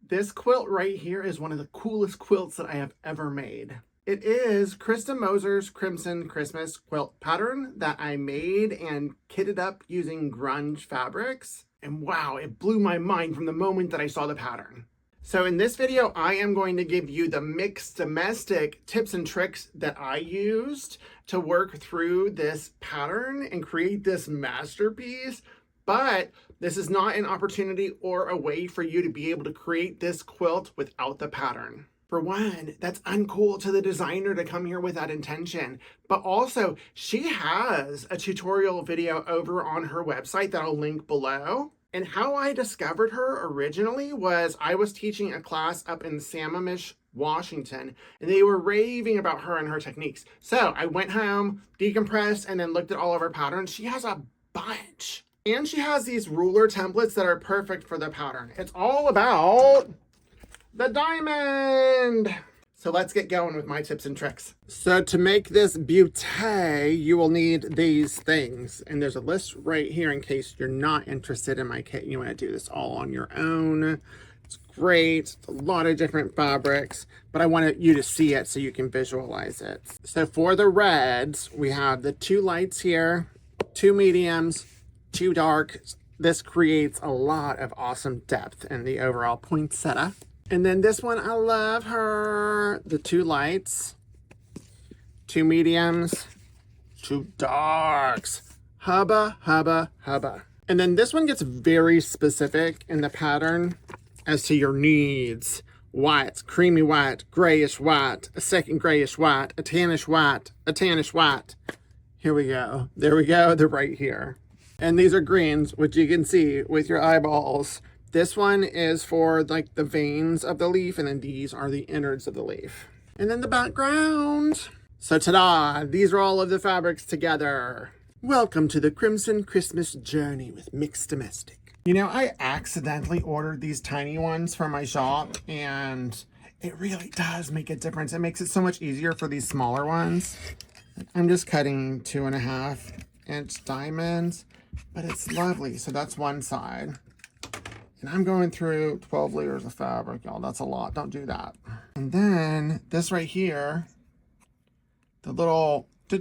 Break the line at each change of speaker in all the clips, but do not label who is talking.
This quilt right here is one of the coolest quilts that I have ever made. It is Krista Moser's Crimson Christmas Quilt pattern that I made and kitted up using grunge fabrics. And wow, it blew my mind from the moment that I saw the pattern. So in this video, I am going to give you the mixed domestic tips and tricks that I used to work through this pattern and create this masterpiece. But this is not an opportunity or a way for you to be able to create this quilt without the pattern. For one, that's uncool to the designer to come here with that intention. But also, she has a tutorial video over on her website that I'll link below. And how I discovered her originally was I was teaching a class up in Sammamish, Washington, and they were raving about her and her techniques. So I went home, decompressed, and then looked at all of her patterns. She has a bunch. And she has these ruler templates that are perfect for the pattern. It's all about the diamond. So let's get going with my tips and tricks. So to make this beauty, you will need these things. And there's a list right here in case you're not interested in my kit. You want to do this all on your own. It's great. It's a lot of different fabrics, but I wanted you to see it so you can visualize it. So for the reds, we have the 2 lights here, 2 mediums, 2 dark. This creates a lot of awesome depth in the overall poinsettia. And then this one, I love her. The 2 lights, 2 mediums, 2 darks. Hubba, hubba, hubba. And then this one gets very specific in the pattern as to your needs. White, creamy white, grayish white, a second grayish white, a tannish white, a tannish white. Here we go. There we go. They're right here. And these are greens, which you can see with your eyeballs. This one is for like the veins of the leaf, and then these are the innards of the leaf. And then the background. So ta-da, these are all of the fabrics together. Welcome to the Crimson Christmas journey with Mixed Domestic. You know, I accidentally ordered these tiny ones from my shop, and it really does make a difference. It makes it so much easier for these smaller ones. I'm just cutting 2.5-inch diamonds. But it's lovely. So that's one side. And I'm going through 12 layers of fabric, y'all. That's a lot. Don't do that. And then this right here, the little, it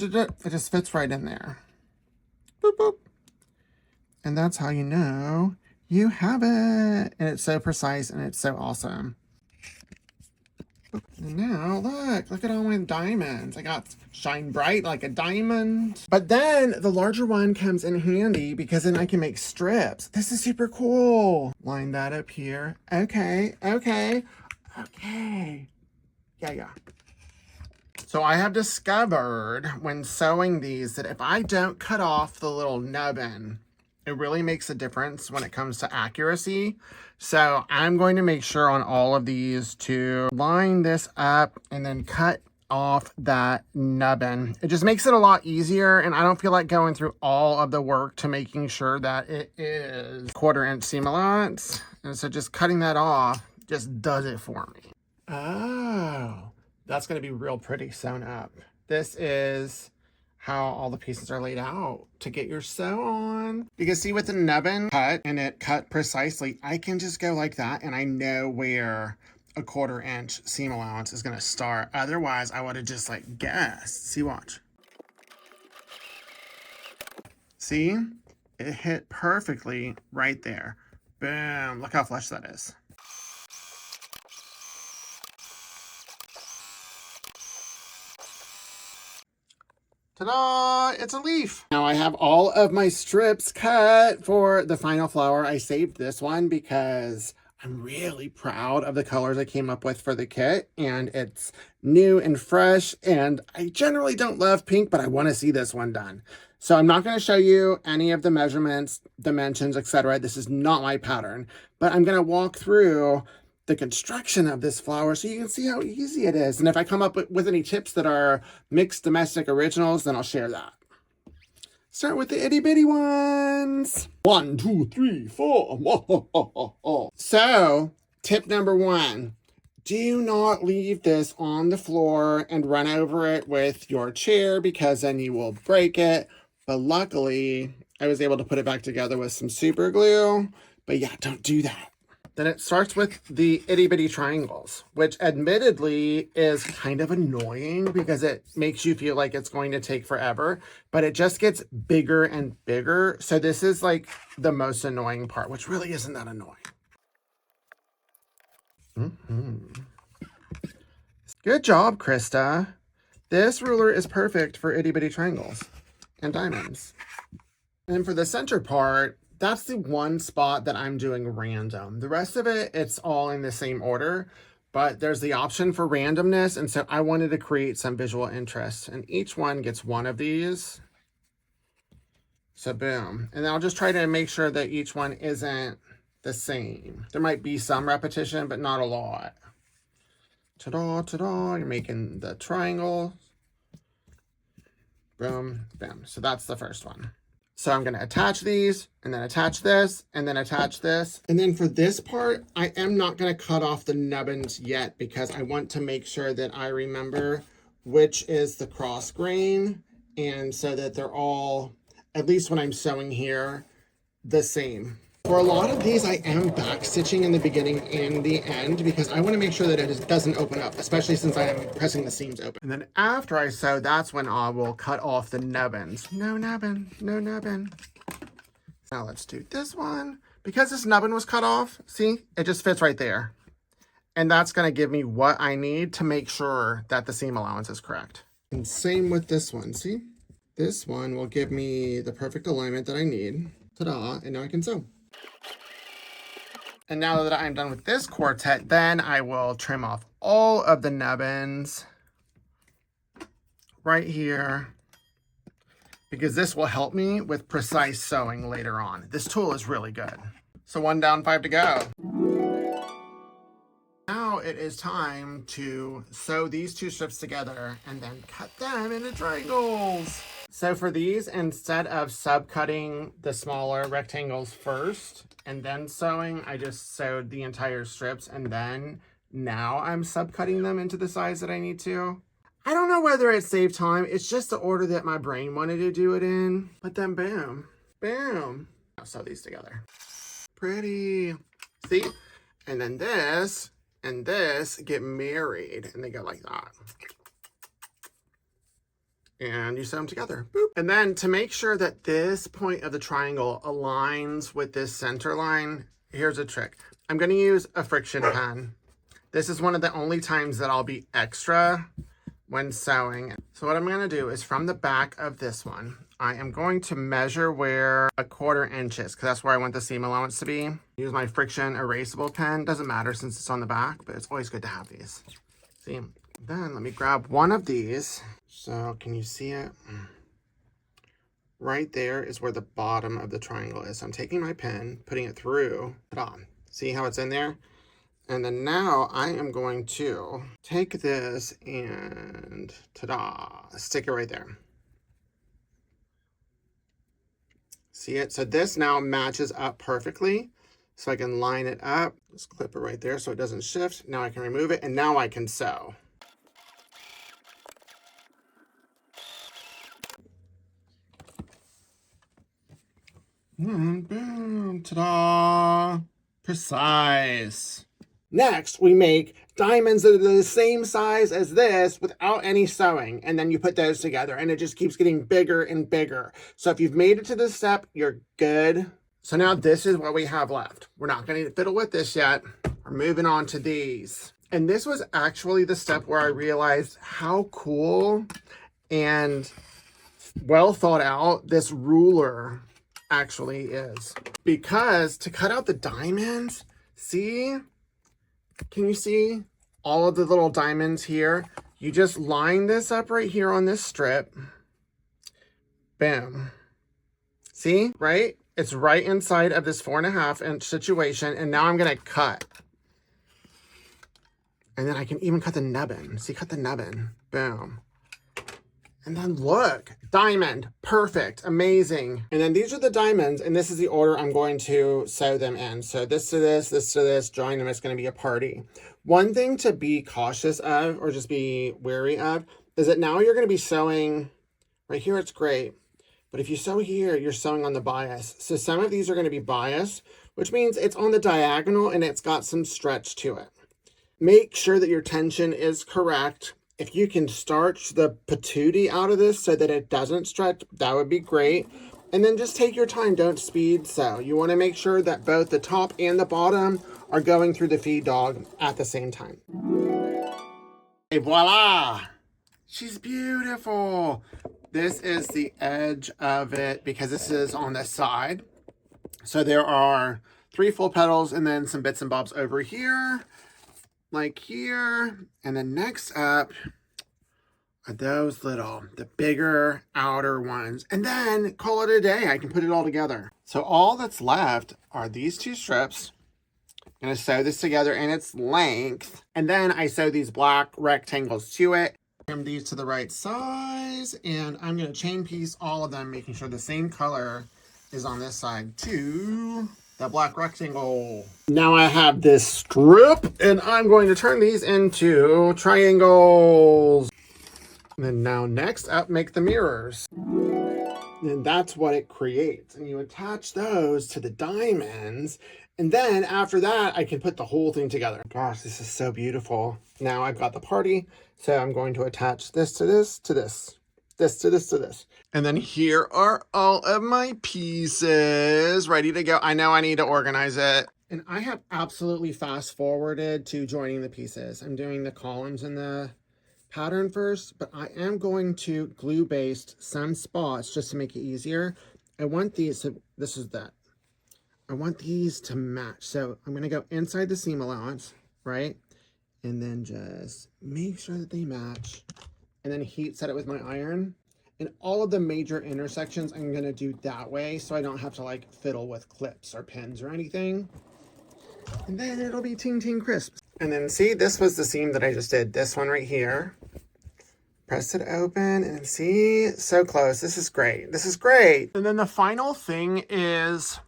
just fits right in there. Boop, boop. And that's how you know you have it. And it's so precise and it's so awesome. And now, look at all my diamonds. I got shine bright like a diamond. But then the larger one comes in handy because then I can make strips. This is super cool. Line that up here. Okay. Yeah. So I have discovered when sewing these that if I don't cut off the little nubbin, it really makes a difference when it comes to accuracy. So I'm going to make sure on all of these to line this up and then cut off that nubbin. It just makes it a lot easier, and I don't feel like going through all of the work to making sure that it is 1/4-inch seam allowance. And so just cutting that off just does it for me. Oh, that's going to be real pretty sewn up. This is how all the pieces are laid out to get your sew on. Because see, with the nubbin cut and it cut precisely, I can just go like that and I know where a 1/4-inch seam allowance is gonna start. Otherwise, I would have just like guessed. See, watch. See, it hit perfectly right there. Boom, look how flush that is. Ta-da! It's a leaf. Now I have all of my strips cut for the final flower. I saved this one because I'm really proud of the colors I came up with for the kit, and it's new and fresh, and I generally don't love pink, but I want to see this one done. So I'm not going to show you any of the measurements, dimensions, etc. This is not my pattern, but I'm going to walk through the construction of this flower so you can see how easy it is. And if I come up with any tips that are mixed domestic originals, then I'll share that. Start with the itty bitty ones. 1, 2, 3, 4. So tip number 1, do not leave this on the floor and run over it with your chair because then you will break it. But luckily I was able to put it back together with some super glue. But yeah, don't do that. Then it starts with the itty bitty triangles, which admittedly is kind of annoying because it makes you feel like it's going to take forever, but it just gets bigger and bigger. So this is like the most annoying part, which really isn't that annoying. Good job, Krista. This ruler is perfect for itty bitty triangles and diamonds. And for the center part, that's the one spot that I'm doing random. The rest of it, it's all in the same order, but there's the option for randomness. And so I wanted to create some visual interest, and each one gets one of these. So boom. And then I'll just try to make sure that each one isn't the same. There might be some repetition, but not a lot. Ta-da, ta-da, you're making the triangle. Boom, bam. So that's the first one. So I'm going to attach these, and then attach this, and then attach this. And then for this part, I am not going to cut off the nubbins yet because I want to make sure that I remember which is the cross grain, and so that they're all, at least when I'm sewing here, the same. For a lot of these, I am back stitching in the beginning and the end because I want to make sure that it doesn't open up, especially since I am pressing the seams open. And then after I sew, that's when I will cut off the nubbins. No nubbin, no nubbin. Now let's do this one. Because this nubbin was cut off, see, it just fits right there. And that's going to give me what I need to make sure that the seam allowance is correct. And same with this one, see? This one will give me the perfect alignment that I need. Ta-da, and now I can sew. And now that I'm done with this quartet, then I will trim off all of the nubbins right here, because this will help me with precise sewing later on. This tool is really good. So 1 down, 5 to go. Now it is time to sew these 2 strips together and then cut them into triangles. So for these, instead of subcutting the smaller rectangles first and then sewing, I just sewed the entire strips, and then now I'm subcutting them into the size that I need to. I don't know whether it saved time. It's just the order that my brain wanted to do it in. But then boom, boom. I'll sew these together. Pretty. See? And then this and this get married, and they go like that. And you sew them together. Boop. And then to make sure that this point of the triangle aligns with this center line, here's a trick. I'm going to use a friction pen. This is one of the only times that I'll be extra when sewing. So what I'm going to do is from the back of this one, I am going to measure where 1/4 inch is, because that's where I want the seam allowance to be. Use my friction erasable pen. Doesn't matter since it's on the back, but it's always good to have these. See? Then let me grab one of these. So can you see it? Right there is where the bottom of the triangle is. So I'm taking my pen, putting it through. See how it's in there? And then now I am going to take this and ta-da, stick it right there. See it? So this now matches up perfectly. So I can line it up. Just clip it right there so it doesn't shift. Now I can remove it, and now I can sew. Boom, ta-da, precise. Next, we make diamonds that are the same size as this without any sewing, and then you put those together, and it just keeps getting bigger and bigger. So if you've made it to this step, you're good. So now this is what we have left. We're not going to fiddle with this yet. We're moving on to these. And this was actually the step where I realized how cool and well thought out this ruler actually is. Because to cut out the diamonds, see, can you see all of the little diamonds here? You just line this up right here on this strip. Bam. See, right? It's right inside of this 4.5 inch situation. And now I'm going to cut. And then I can even cut the nubbin. See, cut the nubbin. Boom. And then look, diamond, perfect, amazing. And then these are the diamonds, and this is the order I'm going to sew them in. So this to this, this to this, join them, it's gonna be a party. One thing to be cautious of, or just be wary of, is that now you're gonna be sewing, right here it's great, but if you sew here, you're sewing on the bias. So some of these are gonna be biased, which means it's on the diagonal and it's got some stretch to it. Make sure that your tension is correct. If you can starch the patootie out of this so that it doesn't stretch, that would be great. And then just take your time, don't speed sew. You want to make sure that both the top and the bottom are going through the feed dog at the same time. Et voila! She's beautiful. This is the edge of it because this is on the side. So there are 3 full petals and then some bits and bobs over here, like here. And then next up are those the bigger outer ones. And then call it a day. I can put it all together. So all that's left are these 2 strips. I'm gonna sew this together in its length. And then I sew these black rectangles to it. Trim these to the right size. And I'm gonna chain piece all of them, making sure the same color is on this side too. That black rectangle. Now I have this strip and I'm going to turn these into triangles. And then now next up, make the mirrors. And that's what it creates. And you attach those to the diamonds. And then after that, I can put the whole thing together. Gosh, this is so beautiful. Now I've got the party. So I'm going to attach this to this, to this, this to this, to this. And then here are all of my pieces ready to go. I know I need to organize it. And I have absolutely fast forwarded to joining the pieces. I'm doing the columns in the pattern first, but I am going to glue baste some spots just to make it easier. I want these, so this is that. I want these to match. So I'm gonna go inside the seam allowance, right? And then just make sure that they match. And then heat set it with my iron. And all of the major intersections I'm gonna do that way so I don't have to like fiddle with clips or pins or anything. And then it'll be ting ting crisp. And then see, this was the seam that I just did. This one right here. Press it open and see, so close. This is great. This is great. And then the final thing is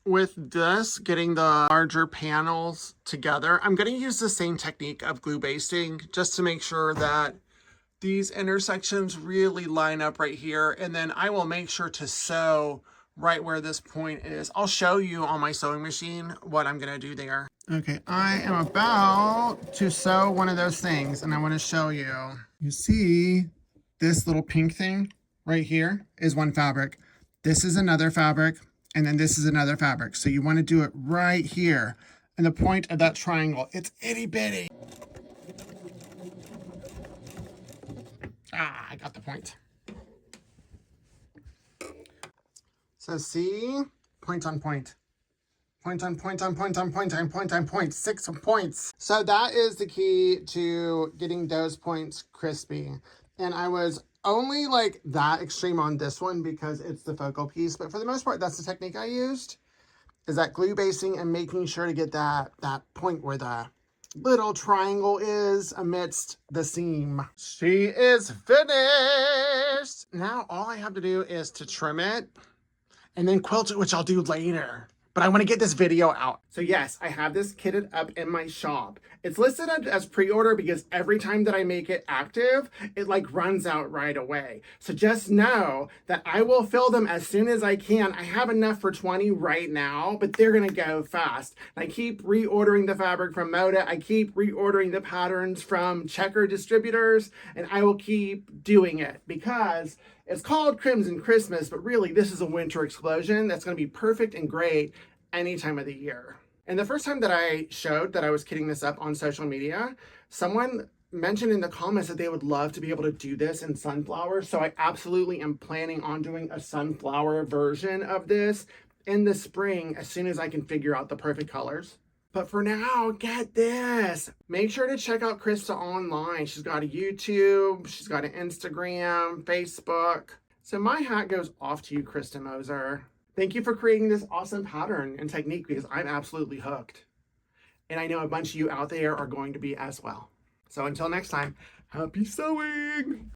with this, getting the larger panels together. I'm going to use the same technique of glue basting just to make sure that these intersections really line up right here. And then I will make sure to sew right where this point is. I'll show you on my sewing machine what I'm going to do there. Okay, I am about to sew one of those things and I want to show you. You see this little pink thing right here is one fabric. This is another fabric, and then this is another fabric. So you want to do it right here. And the point of that triangle, it's itty bitty. Ah, I got the point. So see, point on point. Point on point on point on point on point on point, 6 points. So that is the key to getting those points crispy. And I was only like that extreme on this one because it's the focal piece. But for the most part, that's the technique I used, is that glue basting and making sure to get that point where the little triangle is amidst the seam. She is finished. Now all I have to do is to trim it and then quilt it, which I'll do later. But I want to get this video out. So yes, I have this kitted up in my shop. It's listed as pre-order because every time that I make it active, it like runs out right away. So just know that I will fill them as soon as I can. I have enough for 20 right now, but they're gonna go fast. And I keep reordering the fabric from Moda. I keep reordering the patterns from Checker distributors, and I will keep doing it because it's called Crimson Christmas, but really this is a winter explosion that's gonna be perfect and great any time of the year. And the first time that I showed that I was kitting this up on social media, someone mentioned in the comments that they would love to be able to do this in sunflower. So I absolutely am planning on doing a sunflower version of this in the spring as soon as I can figure out the perfect colors. But for now, get this. Make sure to check out Krista online. She's got a YouTube, she's got an Instagram, Facebook. So my hat goes off to you, Krista Moser. Thank you for creating this awesome pattern and technique because I'm absolutely hooked. And I know a bunch of you out there are going to be as well. So until next time, happy sewing!